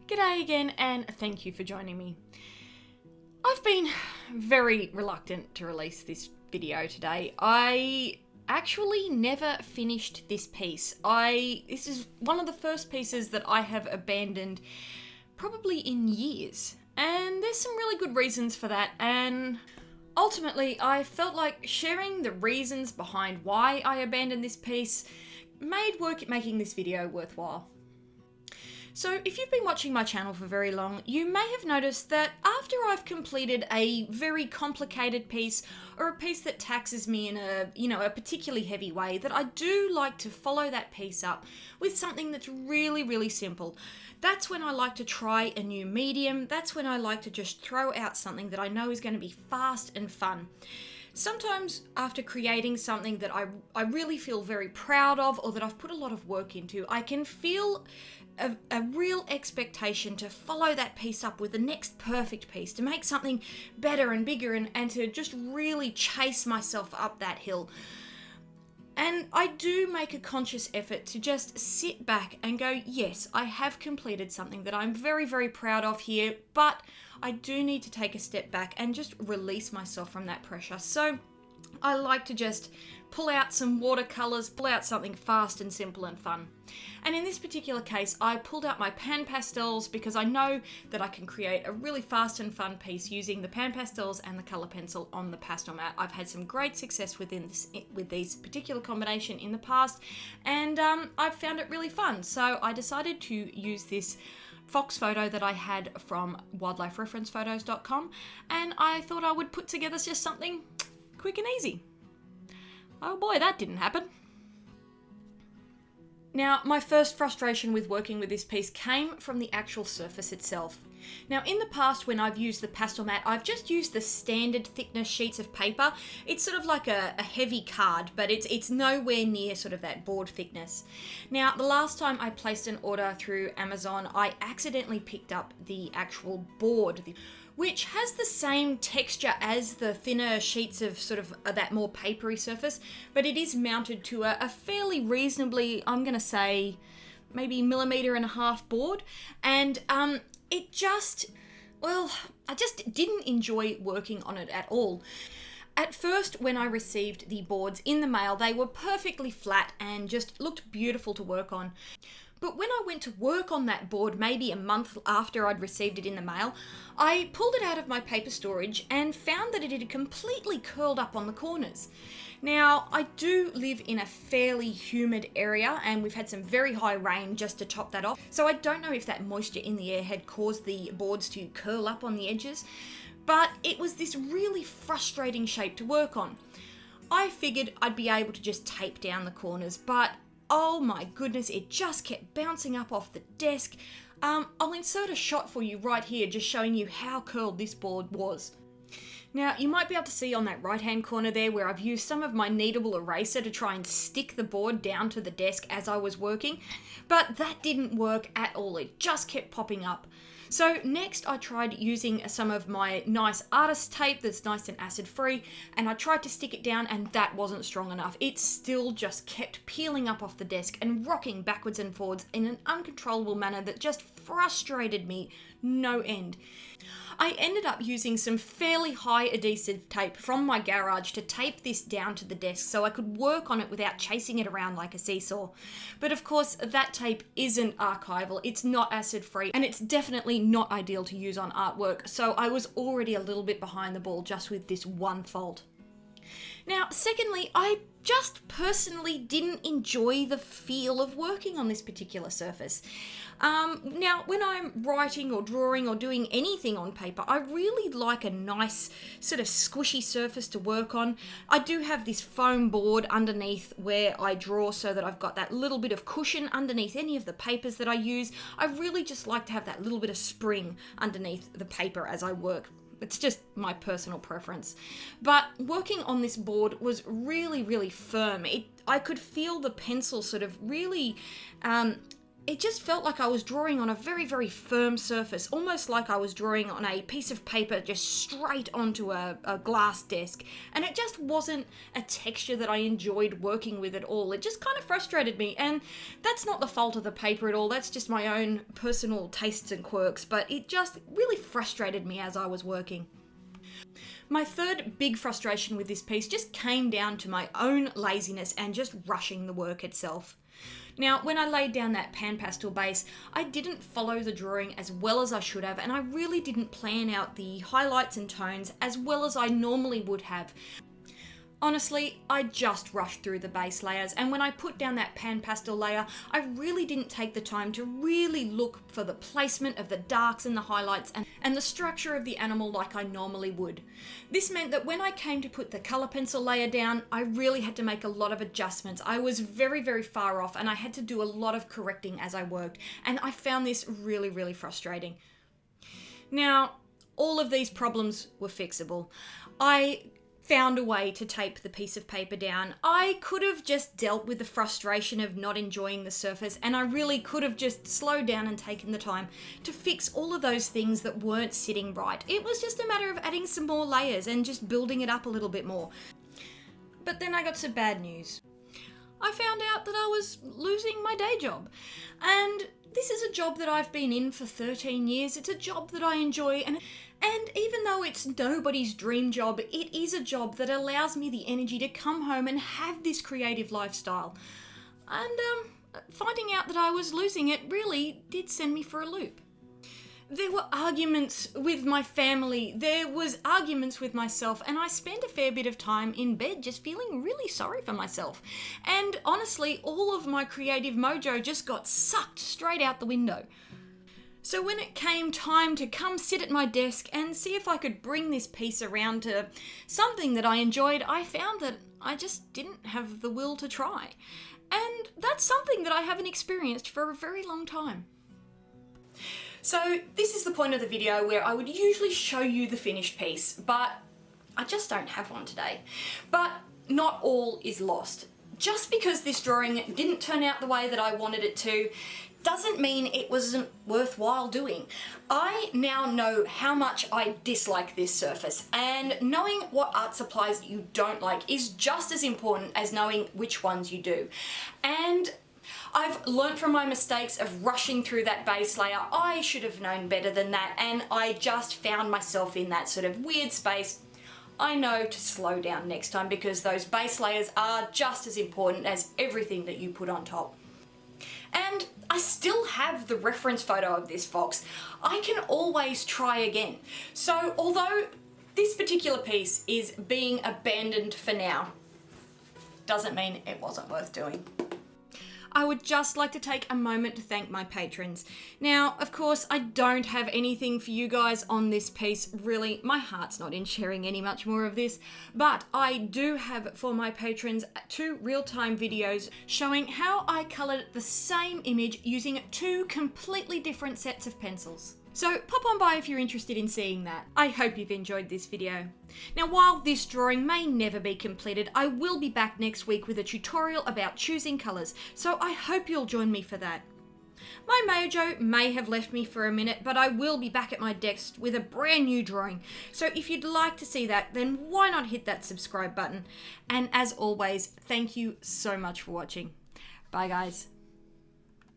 G'day again, and thank you for joining me. I've been very reluctant to release this video today. I actually never finished this piece. This is one of the first pieces that I have abandoned probably in years. And there's some really good reasons for that, and ultimately I felt like sharing the reasons behind why I abandoned this piece made making this video worthwhile. So if you've been watching my channel for very long, you may have noticed that after I've completed a very complicated piece or a piece that taxes me in a particularly heavy way, that I do like to follow that piece up with something that's really, really simple. That's when I like to try a new medium. That's when I like to just throw out something that I know is going to be fast and fun. Sometimes after creating something that I really feel very proud of, or that I've put a lot of work into, I can feel a real expectation to follow that piece up with the next perfect piece, to make something better and bigger, and to just really chase myself up that hill. And I do make a conscious effort to just sit back and go, yes, I have completed something that I'm very, very proud of here, but I do need to take a step back and just release myself from that pressure. So I like to just pull out some watercolors, pull out something fast and simple and fun. And in this particular case, I pulled out my pan pastels because I know that I can create a really fast and fun piece using the pan pastels and the color pencil on the Pastelmat. I've had some great success with these particular combination in the past, and I've found it really fun. So I decided to use this fox photo that I had from wildlifereferencephotos.com, and I thought I would put together just something quick and easy. Oh boy, that didn't happen. Now, my first frustration with working with this piece came from the actual surface itself. Now, in the past, when I've used the Pastelmat, I've just used the standard thickness sheets of paper. It's sort of like a heavy card, but it's nowhere near sort of that board thickness. Now, the last time I placed an order through Amazon, I accidentally picked up the actual board, which has the same texture as the thinner sheets of sort of that more papery surface, but it is mounted to a fairly reasonably, I'm going to say, maybe 1.5 mm board, and I just didn't enjoy working on it at all. At first, when I received the boards in the mail, they were perfectly flat and just looked beautiful to work on. But when I went to work on that board, maybe a month after I'd received it in the mail, I pulled it out of my paper storage and found that it had completely curled up on the corners. Now, I do live in a fairly humid area, and we've had some very high rain just to top that off. So I don't know if that moisture in the air had caused the boards to curl up on the edges, but it was this really frustrating shape to work on. I figured I'd be able to just tape down the corners, but oh my goodness, it just kept bouncing up off the desk. I'll insert a shot for you right here, just showing you how curled this board was. Now, you might be able to see on that right-hand corner there where I've used some of my kneadable eraser to try and stick the board down to the desk as I was working, but that didn't work at all. It just kept popping up. So next I tried using some of my nice artist tape that's nice and acid-free, and I tried to stick it down, and that wasn't strong enough. It still just kept peeling up off the desk and rocking backwards and forwards in an uncontrollable manner that just frustrated me no end. I ended up using some fairly high adhesive tape from my garage to tape this down to the desk so I could work on it without chasing it around like a seesaw. But of course, that tape isn't archival, it's not acid-free, and it's definitely not ideal to use on artwork, so I was already a little bit behind the ball just with this one fault. Now, secondly, I just personally didn't enjoy the feel of working on this particular surface. Now, when I'm writing or drawing or doing anything on paper, I really like a nice sort of squishy surface to work on. I do have this foam board underneath where I draw so that I've got that little bit of cushion underneath any of the papers that I use. I really just like to have that little bit of spring underneath the paper as I work. It's just my personal preference. But working on this board was really, really firm. I could feel the pencil sort of really it just felt like I was drawing on a very, very firm surface, almost like I was drawing on a piece of paper just straight onto a glass desk. And it just wasn't a texture that I enjoyed working with at all. It just kind of frustrated me, and that's not the fault of the paper at all. That's just my own personal tastes and quirks, but it just really frustrated me as I was working. My third big frustration with this piece just came down to my own laziness and just rushing the work itself. Now, when I laid down that pan pastel base, I didn't follow the drawing as well as I should have, and I really didn't plan out the highlights and tones as well as I normally would have. Honestly, I just rushed through the base layers, and when I put down that pan pastel layer, I really didn't take the time to really look for the placement of the darks and the highlights and the structure of the animal like I normally would. This meant that when I came to put the colour pencil layer down, I really had to make a lot of adjustments. I was very, very far off, and I had to do a lot of correcting as I worked, and I found this really, really frustrating. Now, all of these problems were fixable. I found a way to tape the piece of paper down. I could have just dealt with the frustration of not enjoying the surface, and I really could have just slowed down and taken the time to fix all of those things that weren't sitting right. It was just a matter of adding some more layers and just building it up a little bit more. But then I got some bad news. I found out that I was losing my day job, and this is a job that I've been in for 13 years. It's a job that I enjoy, and even though it's nobody's dream job, it is a job that allows me the energy to come home and have this creative lifestyle. And finding out that I was losing it really did send me for a loop. There were arguments with my family, there was arguments with myself, and I spent a fair bit of time in bed just feeling really sorry for myself. And honestly, all of my creative mojo just got sucked straight out the window. So when it came time to come sit at my desk and see if I could bring this piece around to something that I enjoyed, I found that I just didn't have the will to try. And that's something that I haven't experienced for a very long time. So this is the point of the video where I would usually show you the finished piece, but I just don't have one today. But not all is lost. Just because this drawing didn't turn out the way that I wanted it to, doesn't mean it wasn't worthwhile doing. I now know how much I dislike this surface, and knowing what art supplies you don't like is just as important as knowing which ones you do. And I've learnt from my mistakes of rushing through that base layer. I should have known better than that, and I just found myself in that sort of weird space. I know to slow down next time, because those base layers are just as important as everything that you put on top. And I still have the reference photo of this fox. I can always try again. So although this particular piece is being abandoned for now, doesn't mean it wasn't worth doing. I would just like to take a moment to thank my patrons. Now, of course, I don't have anything for you guys on this piece. Really, my heart's not in sharing any much more of this, but I do have for my patrons 2 real-time videos showing how I colored the same image using 2 completely different sets of pencils. So pop on by if you're interested in seeing that. I hope you've enjoyed this video. Now, while this drawing may never be completed, I will be back next week with a tutorial about choosing colours, so I hope you'll join me for that. My mojo may have left me for a minute, but I will be back at my desk with a brand new drawing. So if you'd like to see that, then why not hit that subscribe button? And as always, thank you so much for watching. Bye guys.